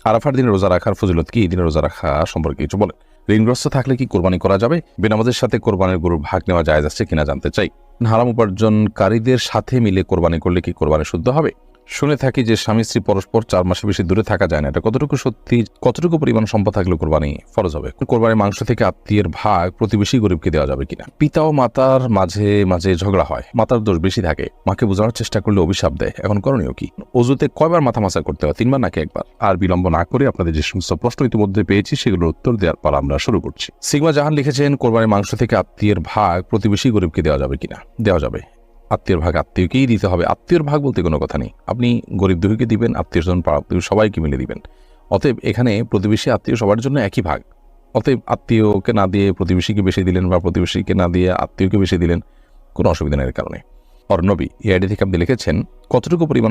আরাফার দিনে রোজা রাখার ফজিলত কি? এই দিনে রোজা রাখা সম্পর্কে কিছু বলেন। ঋণগ্রস্ত থাকলে কি কোরবানি করা যাবে? বেনামাজের সাথে কোরবানির গরুর ভাগ নেওয়া জায়েজ আছে কিনা জানতে চাই। হারাম উপার্জনকারীদের সাথে মিলে কোরবানি করলে কি কোরবানি শুদ্ধ হবে? শুনে থাকি যে স্বামী স্ত্রী পরস্পর 4 মাসে বেশি দূরে থাকা যায় না, এটা কতটুকু সত্যি? কতটুকু পরিমাণ সম্পদ থাকলে কোরবানি ফরজ হবে? কোরবানির মাংস থেকে আত্মীয়ের ভাগ প্রতিবেশী গরিবকে দেওয়া যাবে কিনা? পিতা ও মাতার মাঝে মাঝে ঝগড়া হয়, মাতার দোষ বেশি থাকে, মাকে বোঝানোর চেষ্টা করলে অভিশাপ দেয়, এখন করণীয় কি? অজুতে কয়বার মাথা মাসা করতে হয়, 3 বার নাকি 1 বার? আর বিলম্ব না করে আপনাদের যে সমস্ত প্রশ্ন ইতিমধ্যে পেয়েছি সেগুলোর উত্তর দেওয়ার পর আমরা শুরু করছি। সিগমা জাহান লিখেছেন, কোরবানির মাংস থেকে আত্মীয়ের ভাগ প্রতিবেশী গরিবকে দেওয়া যাবে কিনা? দেওয়া যাবে। আত্মীয়ের ভাগ আত্মীয়কেই দিতে হবে। আত্মীয়ের ভাগ বলতে কোনো কথা নেই, আপনি গরিব দুঃখীকে দিবেন, আত্মীয় স্বজন পাড়া সবাইকে মিলে দিবেন। অতএব এখানে প্রতিবেশী আত্মীয় সবার জন্য একই ভাগ। অতএব আত্মীয়কে না দিয়ে প্রতিবেশীকে বেশি দিলেন বা প্রতিবেশীকে না দিয়ে আত্মীয়কে বেশি দিলেন, কোনো অসুবিধা নেই এর কারণে। অর্ণবী এই আইডি থেকে আপনি লিখেছেন, কতটুকু পরিমাণ